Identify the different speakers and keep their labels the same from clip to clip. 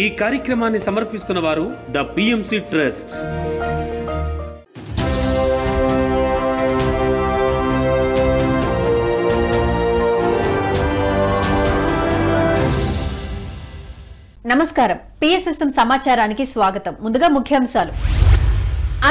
Speaker 1: ఈ కార్యక్రమాన్ని సమర్పిస్తున్న వారు ద పిఎంసి ట్రస్ట్.
Speaker 2: నమస్కారం. పిఎస్ఎస్ఎం సమాచారానికి స్వాగతం. ముందుగా ముఖ్యాంశాలు.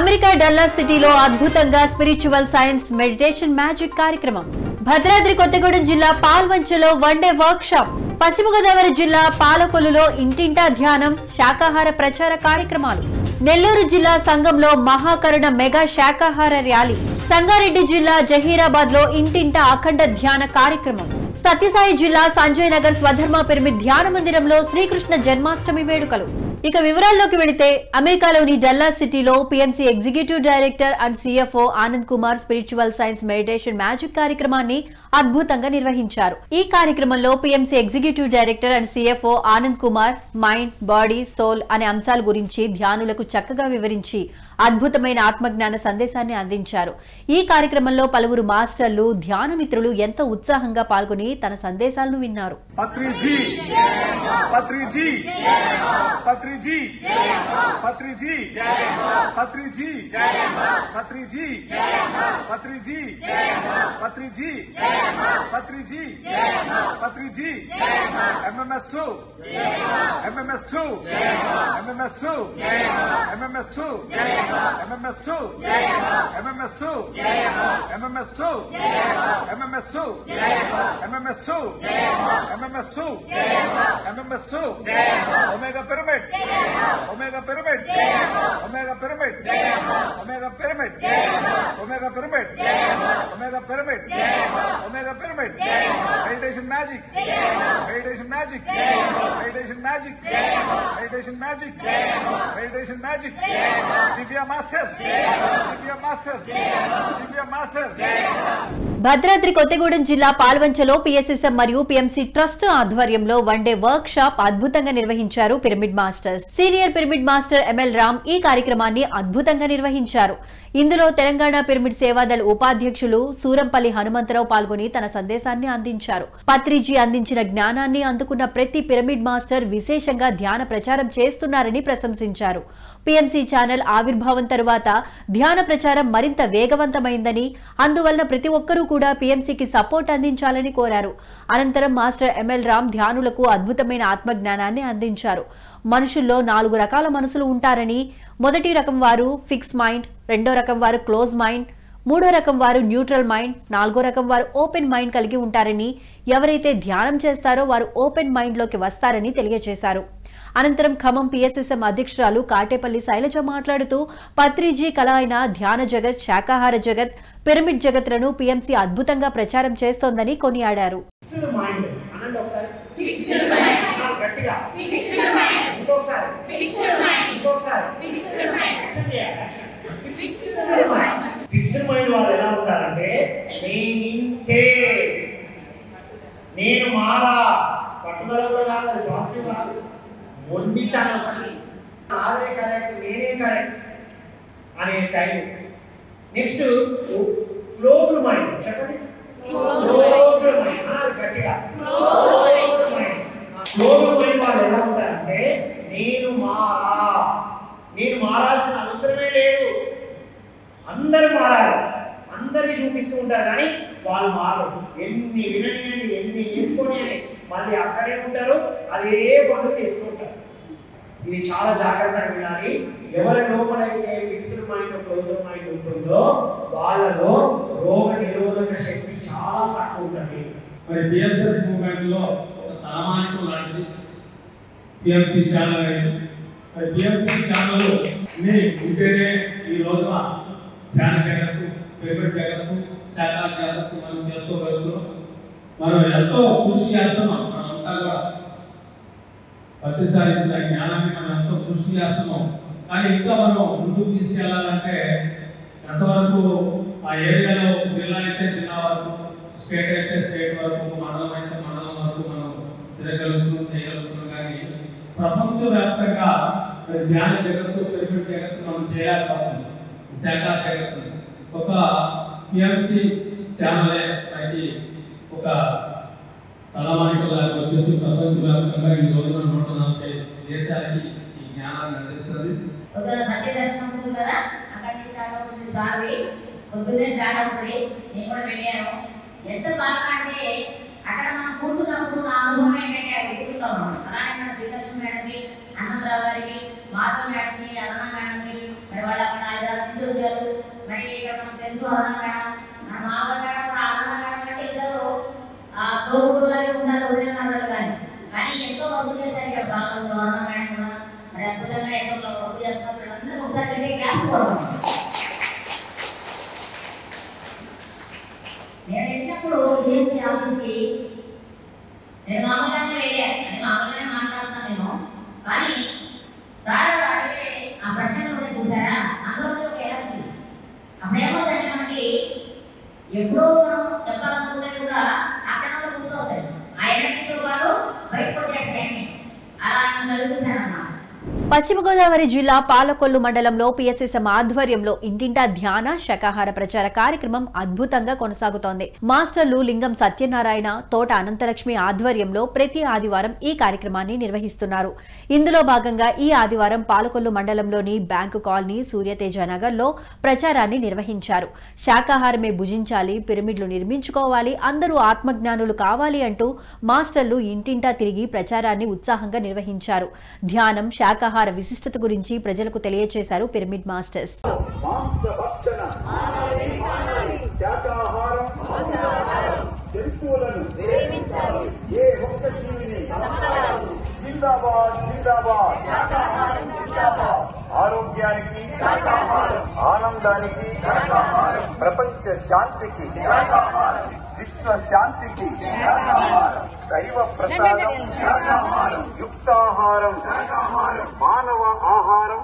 Speaker 2: అమెరికా డల్లాస్ సిటీలో అద్భుతంగా స్పిరిచువల్ సైన్స్ మెడిటేషన్ మ్యాజిక్ కార్యక్రమం. భద్రాద్రి కొత్తగూడెం జిల్లా పాల్వంచలో వన్డే వర్క్ షాప్. పశ్చిమ గోదావరి జిల్లా పాలకొల్లులో ఇంటింటా ధ్యానం, శాకాహార ప్రచార కార్యక్రమాలు. నెల్లూరు జిల్లా సంఘంలో మహాకరుణ మెగా శాకాహార ర్యాలీ. సంగారెడ్డి జిల్లా జహీరాబాద్ లో ఇంటింటా అఖండ ధ్యాన కార్యక్రమం. సత్యసాయి జిల్లా సంజయ్ నగర్ స్వధర్మ పిరమిడ్ ధ్యాన మందిరంలో శ్రీకృష్ణ జన్మాష్టమి వేడుకలు. ఇక వివరాల్లోకి వెళితే, అమెరికాలోని డల్లాస్ సిటీలో PMC executive director and CFO Anand Kumar spiritual science meditation magic కార్యక్రమాన్ని అద్భుతంగా నిర్వహించారు. ఈ కార్యక్రమంలో PMC executive director and CFO Anand Kumar mind, body, soul అనే అంశాల గురించి ధ్యానులకు చక్కగా వివరించి అద్భుతమైన ఆత్మజ్ఞాన సందేశాన్ని అందించారు. ఈ కార్యక్రమంలో పలువురు మాస్టర్లు, ధ్యాన మిత్రులు ఎంతో ఉత్సాహంగా పాల్గొని తన సందేశాలను విన్నారు.
Speaker 3: Omega Pyramid, Omega Pyramid, Omega Pyramid, Omega Pyramid, Omega Pyramid, Omega Pyramid, Omega Pyramid, Meditation Magic, Meditation Magic, Meditation Magic, Meditation Magic, Meditation Magic, Divya Master, Divya Master, Divya Master.
Speaker 2: Bhadradri Kothagudem జిల్లా పాల్వంచలో పిఎస్ఎస్ఎం మరియు PMC trust ఆధ్వర్యంలో one day work shop అద్భుతంగా నిర్వహించారు pyramid masters. Senior pyramid master ML Ram ఈ కార్యక్రమాన్ని అద్భుతంగా నిర్వహించారు. ఇందులో తెలంగాణ పిరమిడ్ సేవాదళ్ ఉపాధ్యక్షులు సూరంపల్లి హనుమంతరావు పాల్గొని తన సందేశాన్ని అందించారు. పత్రిజీ అందించిన జ్ఞానాన్ని అందుకున్న ప్రతి పిరమిడ్ మాస్టర్ విశేషంగా ధ్యాన ప్రచారం చేస్తున్నారని ప్రశంసించారు. పిఎంసి ఛానల్ ఆవిర్భావం తరువాత ధ్యాన ప్రచారం మరింత వేగవంతమైందని, అందువలన ప్రతి ఒక్కరూ కూడా పిఎంసికి సపోర్ట్ అందించాలని కోరారు. అనంతరం మాస్టర్ ఎంఎల్ రామ్ ధ్యానులకు అద్భుతమైన ఆత్మజ్ఞానాన్ని అందించారు. మనుషుల్లో 4 రకాల మనసులు ఉంటారని, మొదటి రకం వారు ఫిక్స్ మైండ్, రెండో రకం వారు క్లోజ్ మైండ్, మూడో రకం వారు న్యూట్రల్ మైండ్, నాలుగో రకం వారు ఓపెన్ మైండ్ కలిగి ఉంటారని, ఎవరైతే ధ్యానం చేస్తారో వారు ఓపెన్ మైండ్ లోకి వస్తారని తెలియజేశారు. అనంతరం ఖమ్మం పిఎస్ఎస్ఎం అధ్యక్షురాలు కాటేపల్లి శైలజ మాట్లాడుతూ, పత్రిజీ కళ అయిన ధ్యాన జగత్, శాకాహార జగత్, పిరమిడ్ జగత్లను పిఎంసి అద్భుతంగా ప్రచారం చేస్తోందని కొనియాడారు.
Speaker 4: ఫిక్స్డ్ మైండ్ వాళ్ళు ఎలా ఉంటారంటే, నేను మారా, పట్టుదల కూడా కాదు, అది పాజిటివ్ కాదు, మొండితనం, నాదే కరెక్ట్, నేనే కరెక్ట్ అనే టైం. Next closed mind. చెప్పండి, క్లోజ్డ్ మైండ్ అనాలి గట్టిగా. క్లోజ్డ్ మైండ్ వాళ్ళు ఎలా ఉంటారంటే, నేను మారాల్సిన అవసరమే లేదు, అందరూ మారాలి, అందరినీ చూపిస్తూ ఉంటారు, కానీ వాళ్ళు మారరు. ఎన్ని విననియండి, ఎన్ని నేర్చుకోనియండి, మళ్ళీ అక్కడే ఉంటారు, అదే పనులు చేస్తూ ఉంటారు. ఇది చాలా జాగ్రత్తగా వినాలి. ఎవరి లోపలైతే ఫిక్స్డ్ మైండ్, క్లోజ్డ్ మైండ్ ఉంటుందో వాళ్ళలో రోగ నిరోధక శక్తి చాలా తక్కువ ఉంటుంది.
Speaker 5: మరి పిఎస్ఎస్ మూవ్మెంట్ లో ఒక తలమానికం లాంటిది పిఎంసి ఛానల్ అయింది. మరి పిఎంసి ఛానల్ ఉంటేనే ఈ రోజున ధ్యాన జగత్తు, పిరమిడ్ జగత్తు, శాఖా జగత్తు మనం చేసుకోగలుగుతున్నాం. మనం ఎంతో కృషి చేస్తున్నాం. మనమంతా కూడా ప్రతిసారి ఇచ్చిన జ్ఞానాన్ని మనం ఎంతో కృషి చేస్తున్నాం. కానీ ఇంకా మనం ముందుకు తీసుకెళ్లాలంటే ఎంతవరకు ఆ ఏరియాలో జిల్లా అయితే జిల్లా వరకు, స్టేట్ అయితే స్టేట్ వరకు, మండలం అయితే మండలం వరకు మనం తిరగలుగుతున్నాం, చేయగలుగుతున్నాం. కానీ ప్రపంచవ్యాప్తంగా ధ్యాన జగత్తు, పిరమిడ్ జగత్తు మనం చేయలేకపోతున్నాం. శాఖా జగత్తు ఒక పిఎంసి ఛానల్ అనేది ఒక తలమానికలాగా వచ్చేసి ప్రపంచవ్యాప్తంగా ఈ రోజున 140 దేశాలు దేశానికి ఈ జ్ఞానాన్ని అందిస్తుంది.
Speaker 6: సత్య దర్శనం ఉంటుంది కదా, అక్కడి నుంచి స్టార్ట్ అవుతుంది. సార్వి పొద్దున్నే స్టార్ట్ అవుతుంది. నేను కూడా వెళ్ళాను. ఎంత బాగా అంటే అక్కడ మనం కూర్చున్నప్పుడు నా అనుభవం ఏంటంటే అక్కడ కూర్చుంటాం. అలానే మన శ్రీకృష్ణ మేడంకి, హనుమంతరావు గారికి, మాధవ్ మేడంకి, అరుణ మేడంకి, మరి వాళ్ళు అక్కడ హైదరాబాద్ నుంచి వచ్చారు. మరి ఇక్కడ మనకు తెలుసు అరుణ మేడం, మన మాధవ్ మేడం, అరుణ మేడం అంటే ఇద్దరు తోడులాగే ఉంటారు, ఉదయం కానీ ఎంతో వర్క్ చేశారు ఇక్కడ బాగా. అరుణ మేడం కూడా మరి అద్భుతంగా ఎంతో వర్క్ చేస్తున్నారు. వీళ్ళందరూ ఒకసారి క్లాస్ కూడా నేను వెళ్ళినప్పుడు సిఎంసీ ఆఫీస్కి నేను మామూలుగానే వెళ్ళాను. అని మామూలుగానే మాట్లాడుతాను నేను. కానీ సార్ అడిగే ఆ ప్రశ్నలు కూడా చూసారా, అందులో ఒక ఎనర్జీ. అప్పుడేమవుతుందంటే మనకి ఎప్పుడో మనం చెప్పాలనుకునేది కూడా అక్కడ గుర్తొస్తాయి. ఆ ఎనర్జీతో పాటు బయటకు వచ్చేస్తాయండి. అలా నేను చూశానన్నమాట.
Speaker 2: పశ్చిమ గోదావరి జిల్లా పాలకొల్లు మండలంలో పిఎస్ఎస్ఎం ఆధ్వర్యంలో ఇంటింటా ధ్యాన శాకాహార ప్రచార కార్యక్రమం అద్భుతంగా కొనసాగుతోంది. మాస్టర్లు లింగం సత్యనారాయణ, తోట అనంతలక్ష్మి ఆధ్వర్యంలో ప్రతి ఆదివారం ఈ కార్యక్రమాన్ని నిర్వహిస్తున్నారు. ఇందులో భాగంగా ఈ ఆదివారం పాలకొల్లు మండలంలోని బ్యాంకు కాలనీ, సూర్యతేజ నగర్లో ప్రచారాన్ని నిర్వహించారు. శాకాహారమే భుజించాలి, పిరమిడ్లు నిర్మించుకోవాలి, అందరూ ఆత్మజ్ఞానులు కావాలి అంటూ మాస్టర్లు ఇంటింటా తిరిగి ప్రచారాన్ని ఉత్సాహంగా నిర్వహించారు. ధ్యానం, శాకాహార విశిష్టత గురించి ప్రజలకు తెలియజేశారు పిరమిడ్ మాస్టర్స్.
Speaker 3: ఆరోగ్యానికి, ఆనందానికి, ప్రపంచ శాంతికి, విశ్వ శాంతికి, దైవ ప్రసాదం, యుక్తాహారం, మానవ ఆహారం,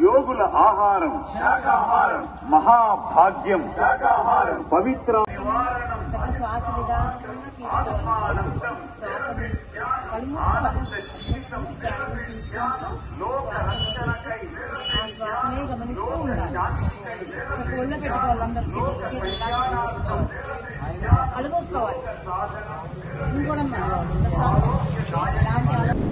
Speaker 3: యోగుల ఆహారం, మహాభాగ్యం, పవిత్ర
Speaker 7: శ్వాస విధానం తీసుకోవాలి. శ్వాసనే గమనిస్తూ ఉండాలి. ఒళ్ళో పెట్టుకోవాలి. అందరికీ అలుగోసుకోవాలి.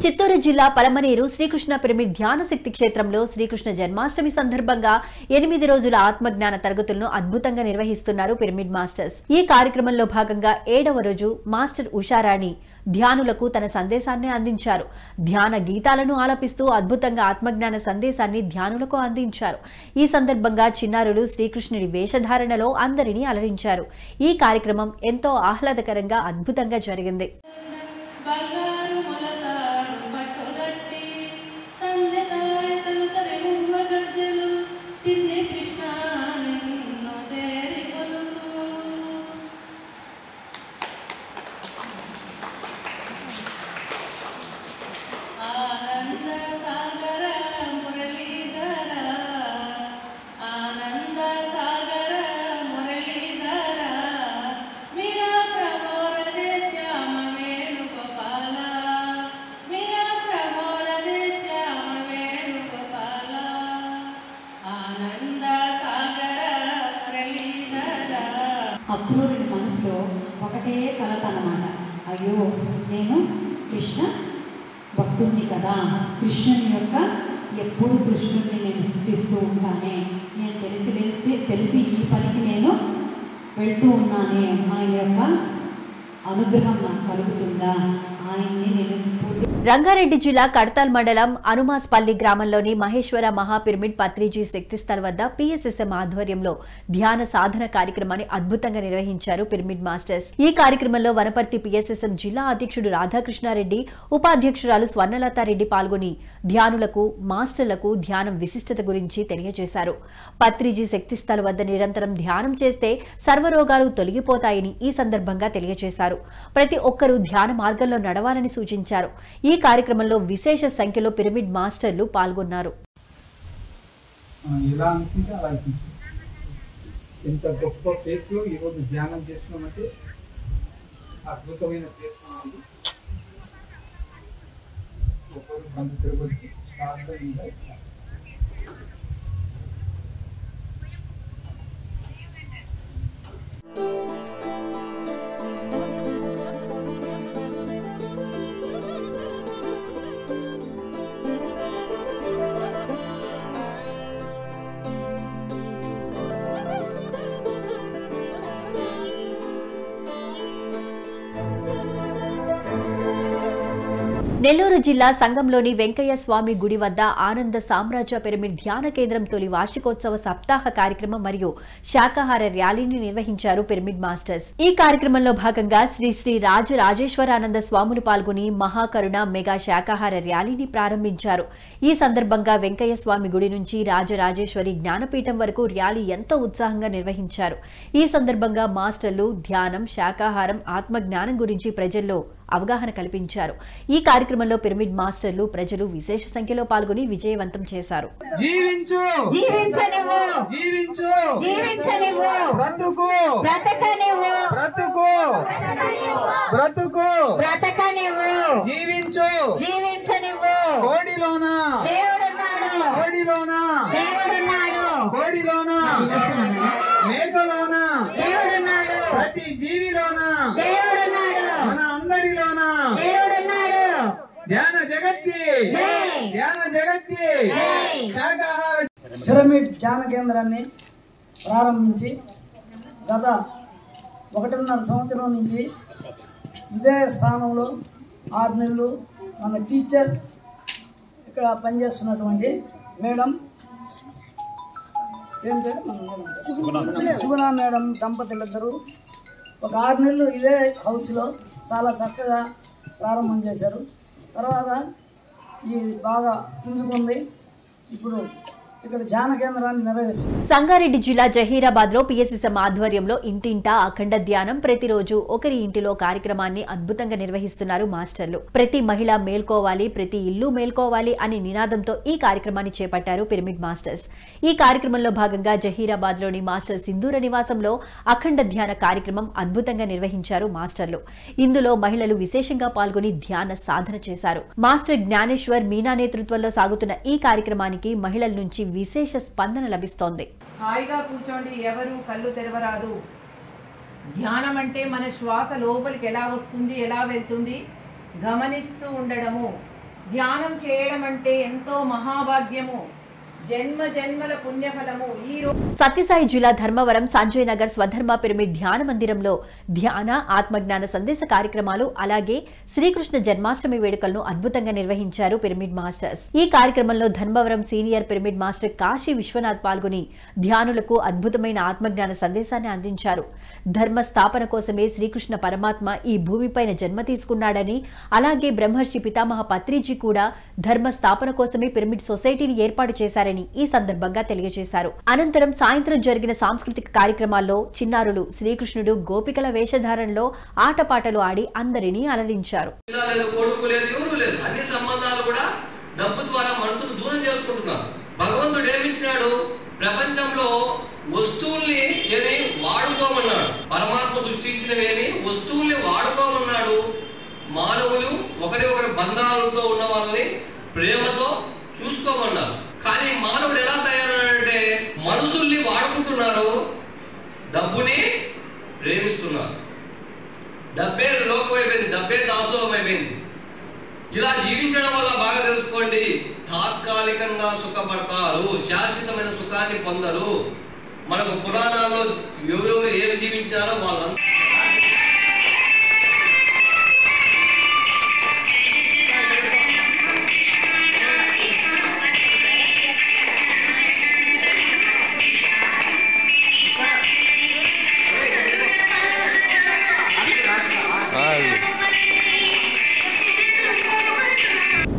Speaker 2: చిత్తూరు జిల్లా పలమనేరు శ్రీకృష్ణ పిరమిడ్ ధ్యాన శక్తి క్షేత్రంలో శ్రీకృష్ణ జన్మాష్టమి సందర్భంగా 8 రోజుల ఆత్మజ్ఞాన తరగతులను అద్భుతంగా నిర్వహిస్తున్నారు పిరమిడ్ మాస్టర్స్. ఈ కార్యక్రమంలో భాగంగా 7వ రోజు మాస్టర్ ఉషారాణి ధ్యానులకు తన సందేశాన్ని అందించారు. ధ్యాన గీతాలను ఆలపిస్తూ అద్భుతంగా ఆత్మజ్ఞాన సందేశాన్ని ధ్యానులకు అందించారు. ఈ సందర్భంగా చిన్నారులు శ్రీకృష్ణుడి వేషధారణలో అందరినీ అలరించారు. ఈ కార్యక్రమం ఎంతో ఆహ్లాదకరంగా అద్భుతంగా జరిగింది.
Speaker 7: అక్రూరుడి మనసులో ఒకటే కలత అన్నమాట. అయ్యో, నేను కృష్ణ భక్తుడిని కదా, కృష్ణుని యొక్క ఎప్పుడు కృష్ణుడిని నేను స్థుతిస్తూ ఉంటానే, నేను తెలిసి ఈ పనికి నేను వెళ్తూ ఉన్నానే, ఆయన యొక్క అనుగ్రహం నాకు కలుగుతుందా, ఆయన్ని నేను
Speaker 2: రంగారెడ్డి జిల్లా కడతాల్ మండలం అనుమాస్పల్లి గ్రామంలోని మహేశ్వర మహాపిరమిడ్ పత్రిజీ శక్తిస్థల్ వద్ద పిఎస్ఎస్ఎం ఆధ్వర్యంలో ధ్యాన సాధన కార్యక్రమాన్ని అద్భుతంగా నిర్వహించారు పిరమిడ్ మాస్టర్స్. ఈ కార్యక్రమంలో వనపర్తి పిఎస్ఎస్ఎం జిల్లా అధ్యక్షుడు రాధాకృష్ణారెడ్డి, ఉపాధ్యక్షురాలు స్వర్ణలతారెడ్డి పాల్గొని ధ్యానులకు, మాస్టర్లకు ధ్యానం విశిష్టత గురించి తెలియజేశారు. పత్రిజీ శక్తిస్థల్ వద్ద నిరంతరం ధ్యానం చేస్తే సర్వరోగాలు తొలగిపోతాయని ఈ సందర్భంగా తెలియజేశారు. ప్రతి ఒక్కరూ ధ్యాన మార్గంలో నడవాలని సూచించారు. ఈ కార్యక్రమంలో విశేష సంఖ్యలో పిరమిడ్ మాస్టర్లు పాల్గొన్నారు.
Speaker 8: ఎంత గొప్ప ప్లేస్ లో ఈరోజు ధ్యానం చేస్తున్నామంటే అద్భుతమైన ప్లేస్ ఉంది. ఒక్కొక్క బంధు తిరుగుతుంది శ్వాస మీద
Speaker 2: నెల్లూరు జిల్లా సంగంలోని వెంకయ్య స్వామి గుడి వద్ద ఆనంద సామ్రాజ్య పిరమిడ్ ధ్యాన కేంద్రం తొలి వార్షికోత్సవ సప్తాహ కార్యక్రమం మరియు శాకాహార ర్యాలీని నిర్వహించారు పిరమిడ్ మాస్టర్స్. ఈ కార్యక్రమంలో భాగంగా శ్రీ శ్రీ రాజరాజేశ్వరానంద స్వాములు పాల్గొని మహాకరుణ మెగా శాకాహార ర్యాలీని ప్రారంభించారు. ఈ సందర్భంగా వెంకయ్య స్వామి గుడి నుంచి రాజరాజేశ్వరి జ్ఞానపీఠం వరకు ర్యాలీ ఎంతో ఉత్సాహంగా నిర్వహించారు. ఈ సందర్భంగా మాస్టర్లు ధ్యానం, శాకాహారం, ఆత్మజ్ఞానం గురించి ప్రజల్లో అవగాహన కల్పించారు. ఈ కార్యక్రమంలో పిరమిడ్ మాస్టర్లు, ప్రజలు విశేష సంఖ్యలో పాల్గొని విజయవంతం చేశారు.
Speaker 9: జీవించు జీవించనివ్వు జీవించు జీవించనివ్వు బ్రతుకు బ్రతకనివ్వు బ్రతుకు బ్రతుకు బ్రతకనివ్వు జీవించు జీవించనివ్వు కోడిలోన దేవుడున్నాడు కోడిలోన దేవుడున్నాడు కోడిలోన మేకలోన దేవుడున్నాడు ప్రతి జీవిలోన దేవుడున్నాడు మన అందరిలోన దేవుడున్నాడు ధ్యాన జగత్తి ధ్యాన జగత్తి శాకాహార
Speaker 10: పిరమిడ్ ధ్యాన కేంద్రాన్ని ప్రారంభించి గత 1.5 సంవత్సరం నుంచి ఇదే స్థానంలో 6 నెలలు మన టీచర్ ఇక్కడ పనిచేస్తున్నటువంటి మేడం ఏం పేరు సుగుణ మేడం దంపతులిద్దరూ ఒక 6 నెలలు ఇదే హౌస్లో చాలా చక్కగా ప్రారంభం చేశారు. తర్వాత ఈ బాగా పుంజుకుంది. ఇప్పుడు ఇక్కడ ధ్యాన కేంద్రాన్ని నిర్వహిస్తుంది.
Speaker 2: సంగారెడ్డి జిల్లా జహీరాబాద్ లో పిఎస్ఎస్ఎం ఆధ్వర్యంలో ఇంటింటా అఖండ ధ్యానం, ప్రతిరోజు ఒకరి ఇంటిలో కార్యక్రమాన్ని అద్భుతంగా నిర్వహిస్తున్నారు మాస్టర్లు. ప్రతి మహిళ మేల్కోవాలి, ప్రతి ఇల్లు మేల్కోవాలి అనే నినాదంతో ఈ కార్యక్రమాన్ని చేపట్టారు పిరమిడ్ మాస్టర్స్. ఈ కార్యక్రమంలో భాగంగా జహీరాబాద్ లోని మాస్టర్ సింధూర నివాసంలో అఖండ ధ్యాన కార్యక్రమం అద్భుతంగా నిర్వహించారు మాస్టర్లు. ఇందులో మహిళలు విశేషంగా పాల్గొని ధ్యాన సాధన చేశారు. మాస్టర్ జ్ఞానేశ్వర్ మీనా నేతృత్వంలో సాగుతున్న ఈ కార్యక్రమానికి మహిళల నుంచి విశేష స్పందన లభిస్తోంది.
Speaker 11: హాయిగా కూర్చోండి, ఎవరు కళ్ళు తెరవరాదు. ధ్యానం అంటే మన శ్వాస లోపలికి ఎలా వస్తుంది, ఎలా వెళ్తుంది గమనిస్తూ ఉండడము. ధ్యానం చేయడం అంటే ఎంతో మహాభాగ్యము, జన్మ జన్మల పుణ్యఫలము.
Speaker 2: సత్యసాయి జిల్లా ధర్మవరం సంజయ్ నగర్ స్వధర్మ పిరమిడ్ ధ్యాన మందిరంలో ధ్యాన, ఆత్మజ్ఞాన సందేశ కార్యక్రమాలు, అలాగే శ్రీకృష్ణ జన్మాష్టమి వేడుకలను అద్భుతంగా నిర్వహించారు పిరమిడ్ మాస్టర్స్. ఈ కార్యక్రమంలో Dharmavaram senior pyramid master Kashi Vishwanath పాల్గొని ధ్యానులకు అద్భుతమైన ఆత్మజ్ఞాన సందేశాన్ని అందించారు. ధర్మ స్థాపన కోసమే శ్రీకృష్ణ పరమాత్మ ఈ భూమిపైన జన్మ తీసుకున్నాడని, అలాగే బ్రహ్మర్షి పితామహ పత్రిజీ కూడా ధర్మ స్థాపన కోసమే పిరమిడ్ సొసైటీని ఏర్పాటు చేశారని ఈ సందర్భంగా తెలియజేశారు. అనంతరం సాయంత్రం జరిగిన సాంస్కృతిక కార్యక్రమాల్లో చిన్నారులు శ్రీకృష్ణుడు గోపికల వేషధారణలో ఆటపాటలు ఆడి అందరినీ అలరించారు.
Speaker 12: అన్ని సంబంధాలు కూడా డబ్బు ద్వారా మనసును దూరం చేసుకుంటున్నారు. భగవంతుడు ఏమిచ్చినాడు? ప్రపంచంలో వస్తువుల్ని ఏమి వాడుకోమన్నాడు. పరమాత్మ సృష్టించినవేమి వస్తువుల్ని వాడుకోమన్నాడు. మానవులు ఒకరి బంధాలతో ఉన్న వాళ్ళని ప్రేమతో చూసుకోమన్నారు. కానీ మానవుడు ఎలా తయారంటే మనుషుల్ని వాడుకుంటున్నారు, డబ్బుని ప్రేమిస్తున్నారు. డబ్బే లోకమైపోయింది, డబ్బే దాసోహమైపోయింది. ఇలా జీవించడం వల్ల బాగా తెలుసుకోండి, తాత్కాలికంగా సుఖపడతారు, శాశ్వతమైన సుఖాన్ని పొందరు. మనకు పురాణాల్లో ఎవరెవరు ఏమి జీవించినారో వాళ్ళంతా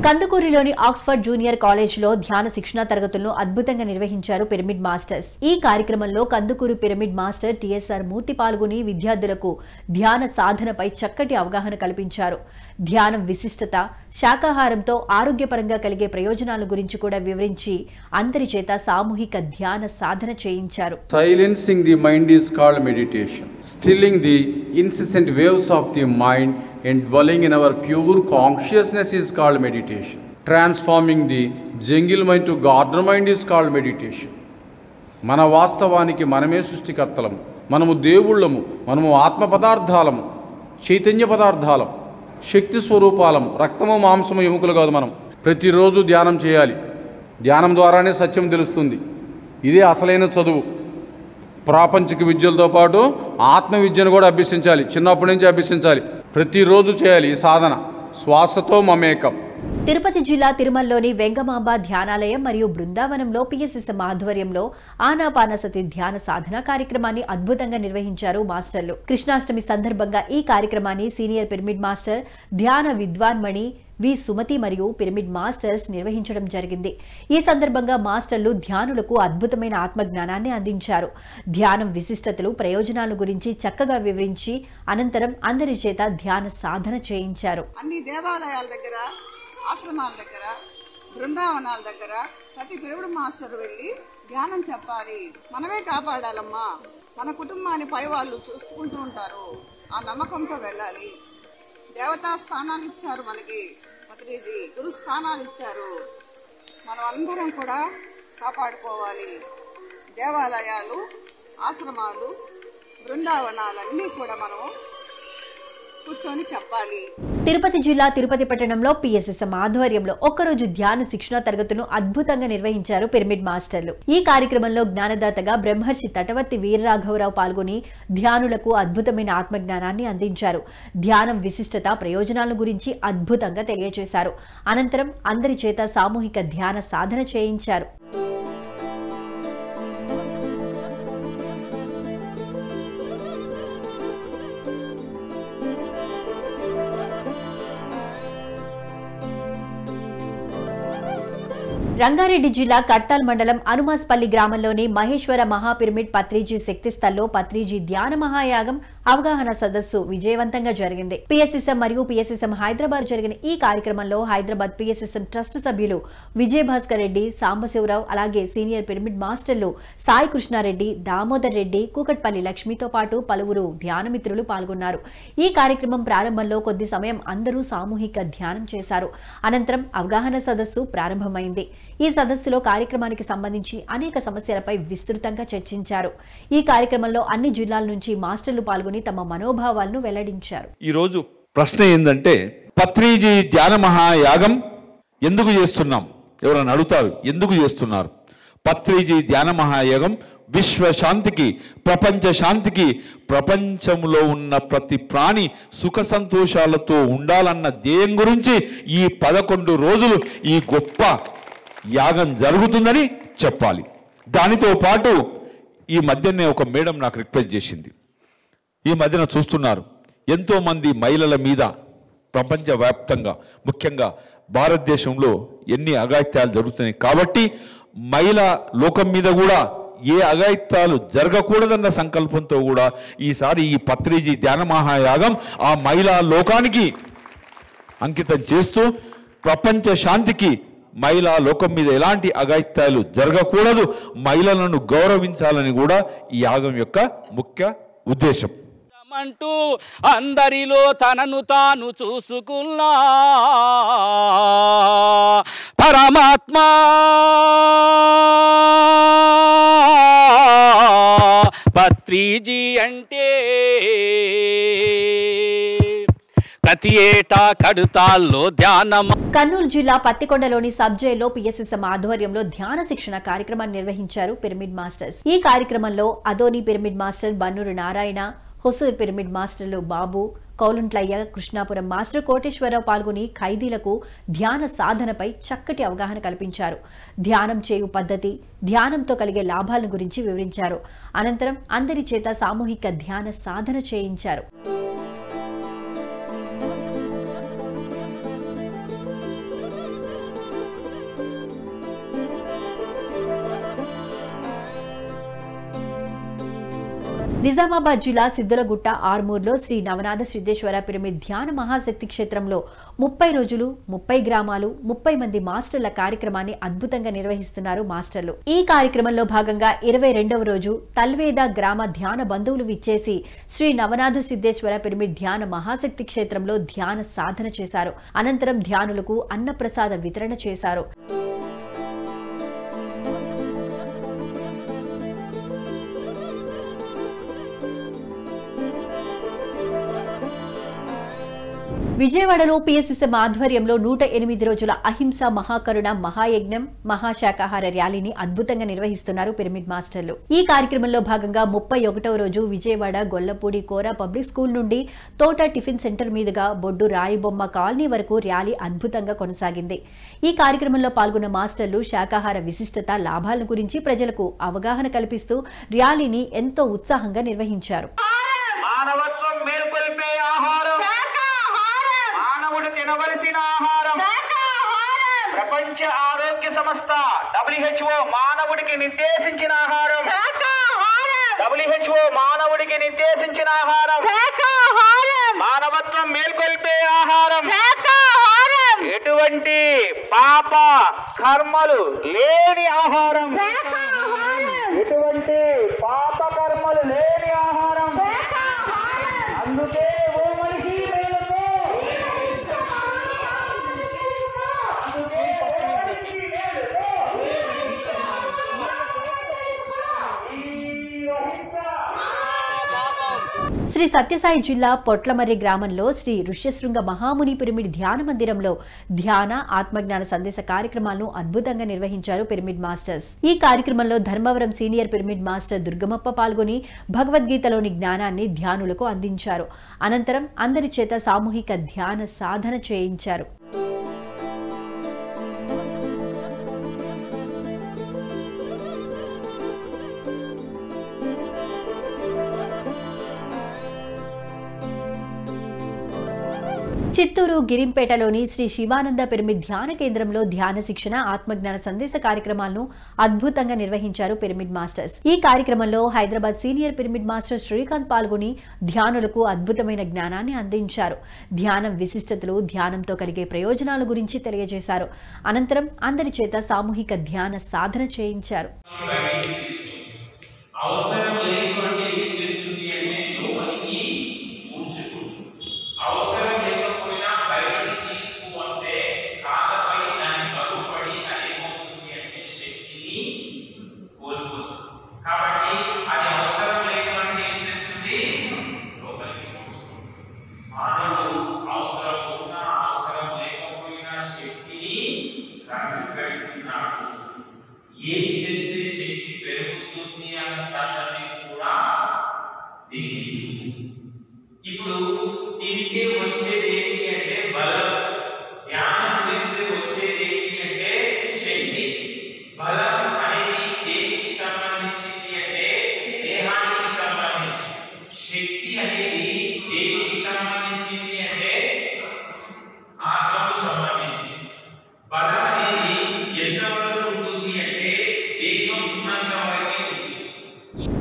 Speaker 2: కందుకూరులోని ఆక్స్ఫర్డ్ జూనియర్ కాలేజ్లో ధ్యాన శిక్షణా తరగతులను అద్భుతంగా నిర్వహించారు పిరమిడ్ మాస్టర్స్. ఈ కార్యక్రమంలో కందుకూరు పిరమిడ్ మాస్టర్ టిఎస్ఆర్ మూర్తి పాల్గొని విద్యార్థులకు ధ్యాన సాధనపై చక్కటి అవగాహన కల్పించారు. ధ్యానం విశిష్టత, శాకాహారంతో ఆరోగ్యపరంగా కలిగే ప్రయోజనాల గురించి కూడా వివరించి అందరి చేత సామూహిక ధ్యాన సాధన చేయించారు.
Speaker 13: Silencing the mind is called meditation. Stilling the incessant waves of the mind and dwelling in our pure consciousness is called meditation. Transforming the jungle mind to garden mind is called meditation. మన వాస్తవానికి మనమే సృష్టికర్తలము, మనము దేవుళ్ళము, మనము ఆత్మ పదార్థాలము, చైతన్య పదార్థాలం, శక్తి స్వరూపాలము, రక్తము మాంసము ఎముకలు కాదు. మనం ప్రతిరోజు ధ్యానం చేయాలి. ధ్యానం ద్వారానే సత్యం తెలుస్తుంది. ఇదే అసలైన చదువు. ప్రాపంచిక విద్యలతో పాటు ఆత్మ విద్యను కూడా అభ్యసించాలి, చిన్నప్పటి నుంచి అభ్యసించాలి, ప్రతిరోజు చేయాలి ఈ సాధన. శ్వాసతో మమేకం.
Speaker 2: తిరుపతి జిల్లా తిరుమలలోని వెంగమాంబ ధ్యానాలయం మరియు బృందావనంలో పిఎస్ఎస్ఎం ఆధ్వర్యంలో ఆనాపానసతి ధ్యాన సాధన కార్యక్రమాన్ని అద్భుతంగా నిర్వహించారు మాస్టర్లు. కృష్ణాష్టమి సందర్భంగా ఈ కార్యక్రమాన్ని సీనియర్ పిరమిడ్ మాస్టర్ ధ్యాన విద్వాన్మణి వి సుమతి మరియు పిరమిడ్ మాస్టర్స్ నిర్వహించడం జరిగింది. ఈ సందర్భంగా మాస్టర్లు ధ్యానులకు అద్భుతమైన ఆత్మజ్ఞానాన్ని అందించారు. ధ్యానం విశిష్టతలు, ప్రయోజనాల గురించి చక్కగా వివరించి అనంతరం అందరి చేత ధ్యాన సాధన చేయించారు.
Speaker 14: అన్ని దేవాలయాల దగ్గర, ఆశ్రమాల దగ్గర, బృందావనాల దగ్గర ప్రతి పిరమిడ్ మాస్టర్ వెళ్ళి ధ్యానం చెప్పాలి. మనమే కాపాడాలమ్మా, మన కుటుంబాన్ని పై వాళ్ళు చూసుకుంటూ ఉంటారు, ఆ నమ్మకంతో వెళ్ళాలి. దేవతా స్థానాలు ఇచ్చారు మనకి పత్రిజీ, గురు స్థానాలు ఇచ్చారు. మనం అందరం కూడా కాపాడుకోవాలి. దేవాలయాలు, ఆశ్రమాలు, బృందావనాలన్నీ కూడా మనం కూర్చొని చెప్పాలి.
Speaker 2: తిరుపతి జిల్లా తిరుపతి పట్టణంలో పిఎస్ఎస్ఎం ఆధ్వర్యంలో ఒక్కరోజు ధ్యాన శిక్షణ తరగతును అద్భుతంగా నిర్వహించారు పిరమిడ్ మాస్టర్లు. ఈ కార్యక్రమంలో జ్ఞానదాతగా బ్రహ్మర్షి తటవర్తి వీరరాఘవరావు పాల్గొని ధ్యానులకు అద్భుతమైన ఆత్మజ్ఞానాన్ని అందించారు. ధ్యానం విశిష్టత, ప్రయోజనాల గురించి అద్భుతంగా తెలియజేశారు. అనంతరం అందరి చేత సామూహిక ధ్యాన సాధన చేయించారు. రంగారెడ్డి జిల్లా కడ్తాల్ మండలం అనుమాస్పల్లి గ్రామంలోని మహేశ్వర మహాపిరమిడ్ పత్రిజీ శక్తిస్థల్లో పత్రిజీ ధ్యాన మహాయాగం అవగాహన సదస్సు విజయవంతంగా జరిగింది. పిఎస్ఎస్ఎం మరియు పిఎస్ఎస్ఎం హైదరాబాద్ జరిగిన ఈ కార్యక్రమంలో హైదరాబాద్ పిఎస్ఎస్ఎం ట్రస్ట్ సభ్యులు విజయభాస్కర్ రెడ్డి, సాంబశివరావు, అలాగే సీనియర్ పిరమిడ్ మాస్టర్లు సాయి కృష్ణారెడ్డి, దామోదర్ రెడ్డి, కూకట్పల్లి లక్ష్మితో పాటు పలువురు ధ్యానమిత్రులు పాల్గొన్నారు. ఈ కార్యక్రమం ప్రారంభంలో కొద్ది సమయం అందరూ సామూహిక ధ్యానం చేశారు. అనంతరం అవగాహన సదస్సు ప్రారంభమైంది. ఈ సదస్సులో కార్యక్రమానికి సంబంధించి అనేక సమస్యలపై విస్తృతంగా చర్చించారు. ఈ కార్యక్రమంలో అన్ని జిల్లాల నుంచి మాస్టర్లు పాల్గొని తమ మనోభావాలను వెల్లడించారు.
Speaker 15: ఈ రోజు ప్రశ్న ఏంటంటే, పత్రిజీ ధ్యాన మహాయాగం ఎందుకు చేస్తున్నాం? ఎవరైనా అడుగుతారు, ఎందుకు చేస్తున్నారు? పత్రిజీ ధ్యాన మహాయాగం విశ్వ శాంతికి, ప్రపంచ శాంతికి, ప్రపంచంలో ఉన్న ప్రతి ప్రాణి సుఖ సంతోషాలతో ఉండాలన్న ధ్యేయం గురించి ఈ 11 రోజులు ఈ గొప్ప యాగం జరుగుతుందని చెప్పాలి. దానితో పాటు ఈ మధ్యనే ఒక మేడం నాకు రిక్వెస్ట్ చేసింది. ఈ మధ్యన చూస్తున్నారు ఎంతోమంది మహిళల మీద ప్రపంచవ్యాప్తంగా, ముఖ్యంగా భారతదేశంలో ఎన్ని అఘాయిత్యాలు జరుగుతున్నాయి. కాబట్టి మహిళా లోకం మీద కూడా ఏ అఘాయిత్యాలు జరగకూడదన్న సంకల్పంతో కూడా ఈసారి ఈ పత్రిజీ ధ్యాన మహాయాగం ఆ మహిళా లోకానికి అంకితం చేస్తూ ప్రపంచ శాంతికి, మహిళా లోకం మీద ఎలాంటి అఘాయిత్యాలు జరగకూడదు, మహిళలను గౌరవించాలని కూడా ఈ యాగం యొక్క ముఖ్య ఉద్దేశం.
Speaker 16: అంటూ అందరిలో తనను తాను చూసుకున్నా పరమాత్మ పత్రిజీ అంటే ప్రతి ఏటా కడతాల్లో ధ్యానం.
Speaker 2: కర్నూలు జిల్లా పత్తికొండలోని సబ్ జైల్లో పిఎస్ఎస్ఎం ఆధ్వర్యంలో ధ్యాన శిక్షణ కార్యక్రమాన్ని నిర్వహించారు పిరమిడ్ మాస్టర్స్. ఈ కార్యక్రమంలో Adoni pyramid master Bannuru Narayana, Husur pyramid మాస్టర్లు బాబు, కౌలుంట్లయ్య, కృష్ణాపురం మాస్టర్ కోటేశ్వరరావు పాల్గొని ఖైదీలకు ధ్యాన సాధనపై చక్కటి అవగాహన కల్పించారు. ధ్యానం చేయు పద్ధతి, ధ్యానంతో కలిగే లాభాలను గురించి వివరించారు. అనంతరం అందరి చేత సామూహిక ధ్యాన సాధన చేయించారు. నిజామాబాద్ జిల్లా సిద్దులగుట్ట ఆర్మూర్లో శ్రీ నవనాథ సిద్ధేశ్వర పిరమిడ్ ధ్యాన మహాశక్తి క్షేత్రంలో 30 రోజులు 30 గ్రామాలు 30 మంది మాస్టర్ల కార్యక్రమాన్ని అద్భుతంగా నిర్వహిస్తున్నారు మాస్టర్లు. ఈ కార్యక్రమంలో భాగంగా 22వ రోజు తల్వేద గ్రామ ధ్యాన బంధువులు విచ్చేసి శ్రీ నవనాథ సిద్ధేశ్వర పిరమిడ్ ధ్యాన మహాశక్తి క్షేత్రంలో ధ్యాన సాధన చేశారు. అనంతరం ధ్యానులకు అన్నప్రసాద వితరణ చేశారు. విజయవాడలో పిఎస్ఎస్ఎం ఆధ్వర్యంలో 108 రోజుల అహింస మహాకరుణ మహాయజ్ఞం మహాశాకాహార ర్యాలీని అద్భుతంగా నిర్వహిస్తున్నారు పిరమిడ్ మాస్టర్లు. ఈ కార్యక్రమంలో భాగంగా 31వ రోజు విజయవాడ గొల్లపూడి కోర పబ్లిక్ స్కూల్ నుండి తోట టిఫిన్ సెంటర్ మీదుగా బొడ్డు రాయిబొమ్మ కాలనీ వరకు ర్యాలీ అద్భుతంగా కొనసాగింది. ఈ కార్యక్రమంలో పాల్గొన్న మాస్టర్లు శాకాహార విశిష్టత లాభాల గురించి ప్రజలకు అవగాహన కల్పిస్తూ ర్యాలీని ఎంతో ఉత్సాహంగా నిర్వహించారు.
Speaker 4: మానవత్వం మేల్కొల్పే ఆహారం, మానవుడు తినవలసిన ఆహారం. ప్రపంచ ఆరోగ్య సంస్థ WHO మానవుడికి నిర్దేశించిన ఆహారం. WHO మానవుడికి నిర్దేశించిన ఆహారం. మానవత్వం మేల్కొల్పే ఆహారం. ఎటువంటి పాప కర్మలు లేని ఆహారం. ఎటువంటి పాప కర్మలు లేని ఆహారం. అందుకే ఓ మనిషి మేలుకో.
Speaker 2: శ్రీ సత్యసాయి జిల్లా పొట్లమర్రి గ్రామంలో శ్రీ ఋష్యశృంగ మహాముని పిరమిడ్ ధ్యాన మందిరంలో ధ్యాన ఆత్మజ్ఞాన సందేశ కార్యక్రమాలను అద్భుతంగా నిర్వహించారు పిరమిడ్ మాస్టర్స్. ఈ కార్యక్రమంలో ధర్మవరం సీనియర్ పిరమిడ్ మాస్టర్ దుర్గమప్ప పాల్గొని భగవద్గీతలోని జ్ఞానాన్ని ధ్యానులకు అందించారు. అనంతరం అందరి చేత సామూహిక ధ్యాన సాధన చేయించారు. చిత్తూరు గిరింపేటలోని శ్రీ శివానంద పిరమిడ్ ధ్యాన కేంద్రంలో ధ్యాన శిక్షణ ఆత్మజ్ఞాన సందేశ కార్యక్రమాలను అద్భుతంగా నిర్వహించారు పిరమిడ్ మాస్టర్స్. ఈ కార్యక్రమంలో Hyderabad senior pyramid master Srikanth పాల్గొని ధ్యానులకు అద్భుతమైన జ్ఞానాన్ని అందించారు. ధ్యానం విశిష్టతలు, ధ్యానంతో కలిగే ప్రయోజనాల గురించి తెలియజేశారు. అనంతరం అందరి చేత సామూహిక ధ్యాన సాధన చేయించారు.
Speaker 17: అవసరం లేకుంటే ఏం చేస్తుంది అంటే లోపలికి ఉంచుతుంది. అవసరం లేకపోయినా బయటికి తీసుకువస్తే కాళ్ళపై దాన్ని బరువుపడి అది ఏమవుతుంది అంటే శక్తిని కోల్పోతుంది. కాబట్టి అది అవసరం లేకుంటే ఏం చేస్తుంది, లోపలికి ఉంచుతుంది. మానవుడు అవసరం ఉన్నా అవసరం లేకపోయినా శక్తిని ఖర్చు పెడుతున్నాడు. ఏం చేస్తే శక్తి పెరుగుతుంది అన్న సంగతి కూడా తెలియదు. ఇప్పుడు దీనికే వచ్చేది ఏంటి అంటే బలం. ధ్యానం చేస్తే వచ్చేది ఏంటి అంటే శక్తి. బలం అనేది దేనికి సంబంధించింది అంటే దేహానికి సంబంధించింది. శక్తి అనేది దేనికి సంబంధించింది అంటే ఆత్మకు సంబంధించింది. బలం అనేది ఎంతవరకు ఉంటుంది అంటే దేహం ఉన్నంత వరకే ఉంటుంది.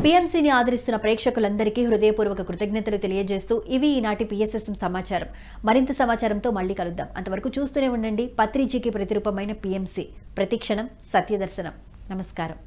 Speaker 2: పిఎంసీని ఆదరిస్తున్న ప్రేక్షకులందరికీ హృదయపూర్వక కృతజ్ఞతలు తెలియజేస్తూ ఇవి ఈనాటి పిఎస్ఎస్ఎం సమాచారం. మరింత సమాచారంతో మళ్ళీ కలుద్దాం. అంతవరకు చూస్తూనే ఉండండి పత్రిజీకి ప్రతిరూపమైన పిఎంసీ. ప్రతిక్షణం సత్యదర్శనం. నమస్కారం.